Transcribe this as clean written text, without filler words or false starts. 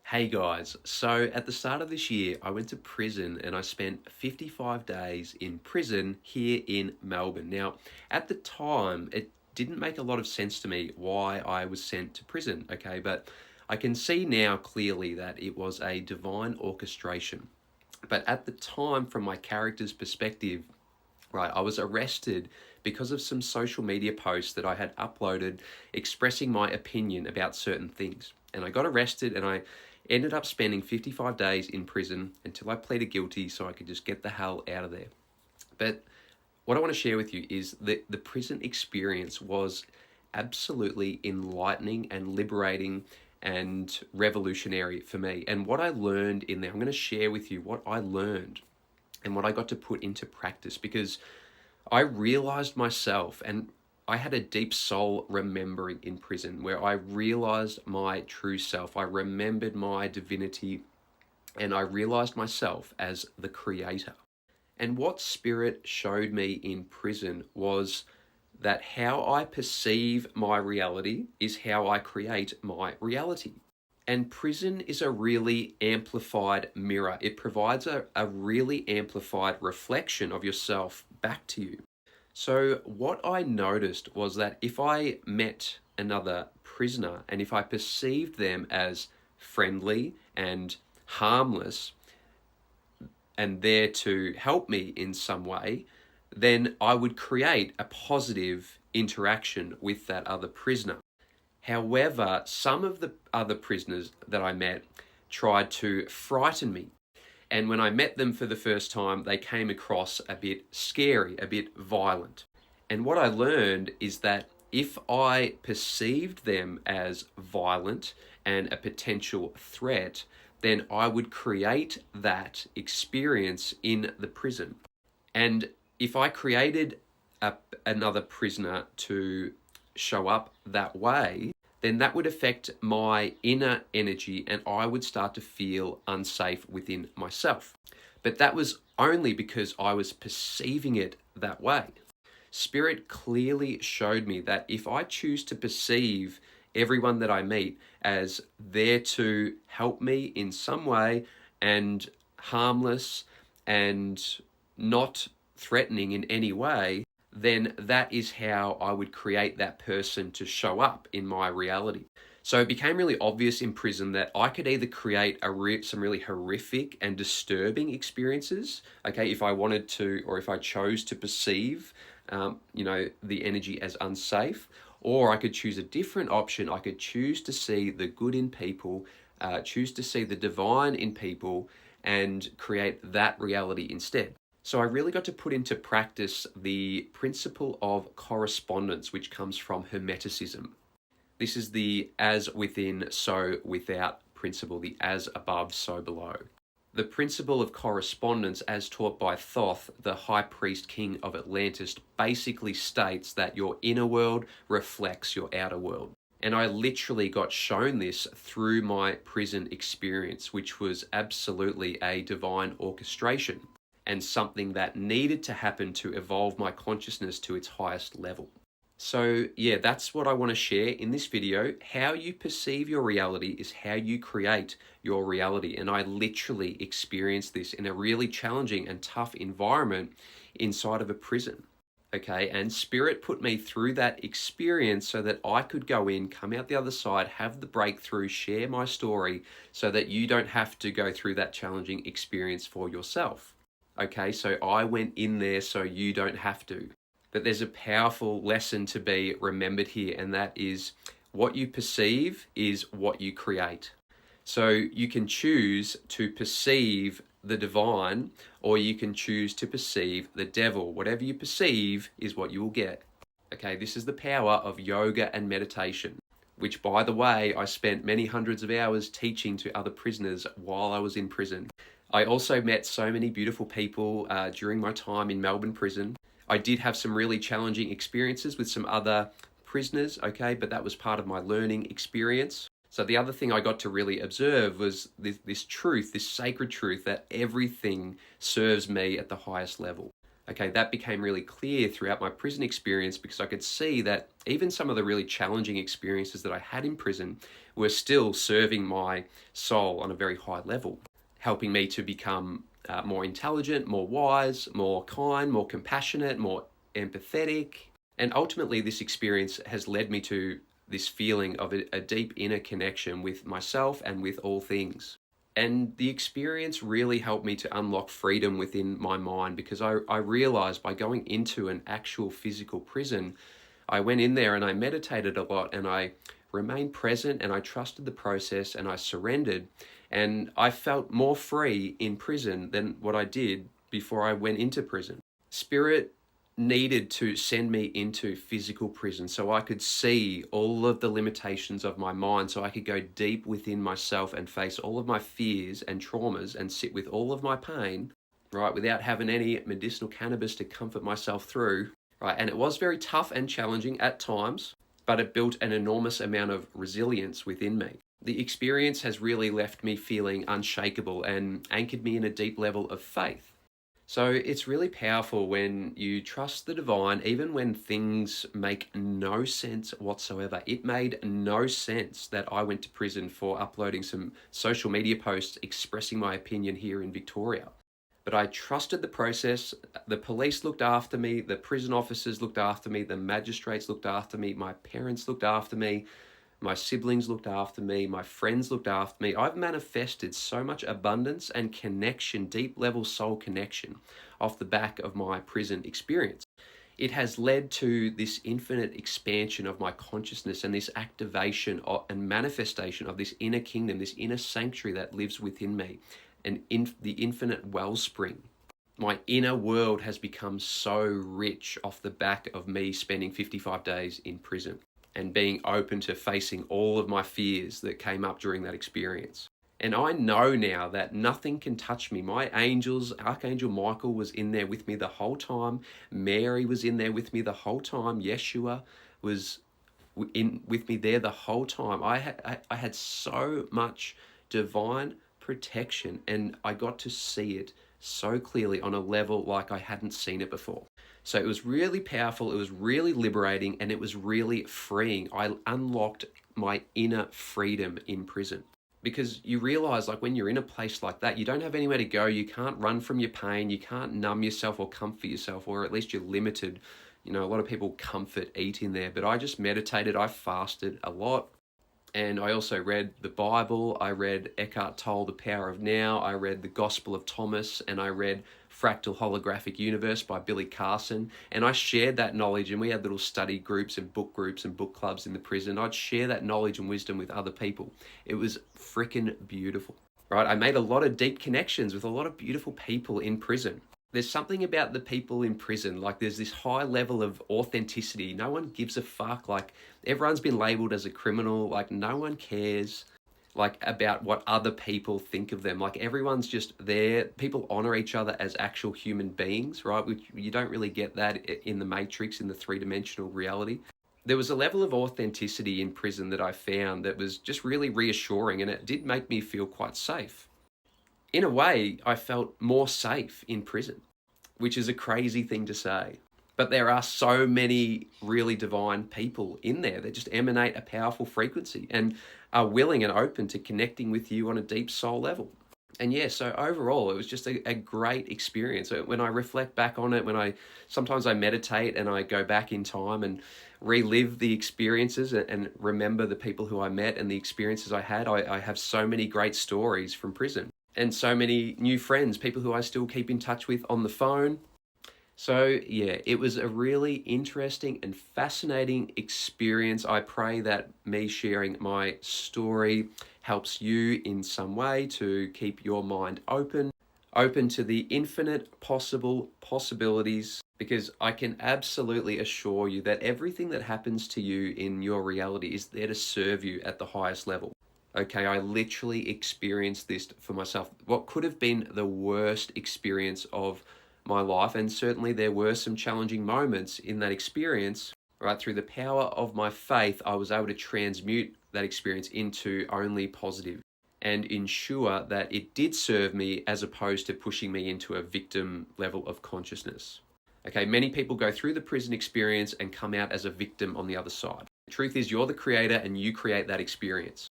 Hey guys, so at the start of this year, I went to prison and I spent 55 days in prison here in Melbourne. Now, at the time, it didn't make a lot of sense to me why I was sent to prison, okay? But I can see now clearly that it was a divine orchestration. But at the time, from my character's perspective, right, I was arrested because of some social media posts that I had uploaded expressing my opinion about certain things. And I got arrested and I ended up spending 55 days in prison until I pleaded guilty so I could just get the hell out of there. But what I want to share with you is that the prison experience was absolutely enlightening and liberating and revolutionary for me. And what I learned in there, I'm going to share with you what I learned and what I got to put into practice because I realized myself and I had a deep soul remembering in prison where I realized my true self. I remembered my divinity and I realized myself as the creator. And what Spirit showed me in prison was that how I perceive my reality is how I create my reality. And prison is a really amplified mirror. It provides a really amplified reflection of yourself back to you. So, what I noticed was that if I met another prisoner and if I perceived them as friendly and harmless and there to help me in some way, then I would create a positive interaction with that other prisoner. However, some of the other prisoners that I met tried to frighten me. And when I met them for the first time, they came across a bit scary, a bit violent. And what I learned is that if I perceived them as violent and a potential threat, then I would create that experience in the prison. And if I created another prisoner to show up that way, then that would affect my inner energy and I would start to feel unsafe within myself. But that was only because I was perceiving it that way. Spirit clearly showed me that if I choose to perceive everyone that I meet as there to help me in some way and harmless and not threatening in any way, then that is how I would create that person to show up in my reality. So it became really obvious in prison that I could either create some really horrific and disturbing experiences, okay, if I wanted to, or if I chose to perceive, the energy as unsafe, or I could choose a different option. I could choose to see the good in people, choose to see the divine in people, and create that reality instead. So I really got to put into practice the principle of correspondence, which comes from Hermeticism. This is the as within, so without principle, the as above, so below. The principle of correspondence, as taught by Thoth, the high priest king of Atlantis, basically states that your inner world reflects your outer world. And I literally got shown this through my prison experience, which was absolutely a divine orchestration and something that needed to happen to evolve my consciousness to its highest level. So yeah, that's what I want to share in this video. How you perceive your reality is how you create your reality. And I literally experienced this in a really challenging and tough environment inside of a prison. Okay, and Spirit put me through that experience so that I could go in, come out the other side, have the breakthrough, share my story so that you don't have to go through that challenging experience for yourself. Okay, so I went in there so you don't have to. But there's a powerful lesson to be remembered here, and that is what you perceive is what you create. So you can choose to perceive the divine, or you can choose to perceive the devil. Whatever you perceive is what you will get. Okay, this is the power of yoga and meditation, which, by the way, I spent many hundreds of hours teaching to other prisoners while I was in prison. I also met so many beautiful people during my time in Melbourne prison. I did have some really challenging experiences with some other prisoners, okay, but that was part of my learning experience. So the other thing I got to really observe was this truth, this sacred truth that everything serves me at the highest level. Okay, that became really clear throughout my prison experience because I could see that even some of the really challenging experiences that I had in prison were still serving my soul on a very high level, helping me to become more intelligent, more wise, more kind, more compassionate, more empathetic. And ultimately, this experience has led me to this feeling of a deep inner connection with myself and with all things. And the experience really helped me to unlock freedom within my mind because I realized by going into an actual physical prison, I went in there and I meditated a lot and I remained present and I trusted the process and I surrendered. And I felt more free in prison than what I did before I went into prison. Spirit needed to send me into physical prison so I could see all of the limitations of my mind, so I could go deep within myself and face all of my fears and traumas and sit with all of my pain, right, without having any medicinal cannabis to comfort myself through, right? And it was very tough and challenging at times, but it built an enormous amount of resilience within me. The experience has really left me feeling unshakable and anchored me in a deep level of faith. So it's really powerful when you trust the divine, even when things make no sense whatsoever. It made no sense that I went to prison for uploading some social media posts expressing my opinion here in Victoria. But I trusted the process. The police looked after me, the prison officers looked after me, the magistrates looked after me, my parents looked after me. My siblings looked after me. My friends looked after me. I've manifested so much abundance and connection, deep level soul connection, off the back of my prison experience. It has led to this infinite expansion of my consciousness and this activation and manifestation of this inner kingdom, this inner sanctuary that lives within me, and the infinite wellspring. My inner world has become so rich off the back of me spending 55 days in prison and being open to facing all of my fears that came up during that experience. And I know now that nothing can touch me. My angels, Archangel Michael was in there with me the whole time. Mary was in there with me the whole time. Yeshua was in with me there the whole time. I had so much divine protection and I got to see it so clearly on a level like I hadn't seen it before. So it was really powerful, it was really liberating, and it was really freeing. I unlocked my inner freedom in prison. Because you realize, like, when you're in a place like that, you don't have anywhere to go, you can't run from your pain, you can't numb yourself or comfort yourself, or at least you're limited. You know, a lot of people comfort eat in there, but I just meditated, I fasted a lot. And I also read the Bible. I read Eckhart Tolle, The Power of Now. I read The Gospel of Thomas, and I read Fractal Holographic Universe by Billy Carson. And I shared that knowledge, and we had little study groups and book clubs in the prison. I'd share that knowledge and wisdom with other people. It was freaking beautiful, right? I made a lot of deep connections with a lot of beautiful people in prison. There's something about the people in prison, like there's this high level of authenticity. No one gives a fuck. Like, everyone's been labeled as a criminal. Like, no one cares, like, about what other people think of them. Like, everyone's just there. People honor each other as actual human beings, right? Which you don't really get that in the Matrix, in the three-dimensional reality. There was a level of authenticity in prison that I found that was just really reassuring, and it did make me feel quite safe. In a way, I felt more safe in prison, which is a crazy thing to say. But there are so many really divine people in there that just emanate a powerful frequency and are willing and open to connecting with you on a deep soul level. And yeah, so overall, it was just a great experience. When I reflect back on it, sometimes I meditate and I go back in time and relive the experiences and remember the people who I met and the experiences I had. I have so many great stories from prison and so many new friends, people who I still keep in touch with on the phone. So yeah, it was a really interesting and fascinating experience. I pray that me sharing my story helps you in some way to keep your mind open to the infinite possible possibilities, because I can absolutely assure you that everything that happens to you in your reality is there to serve you at the highest level. Okay, I literally experienced this for myself. What could have been the worst experience of my life, and certainly there were some challenging moments in that experience, right? Through the power of my faith, I was able to transmute that experience into only positive and ensure that it did serve me as opposed to pushing me into a victim level of consciousness. Okay, many people go through the prison experience and come out as a victim on the other side. The truth is, you're the creator and you create that experience.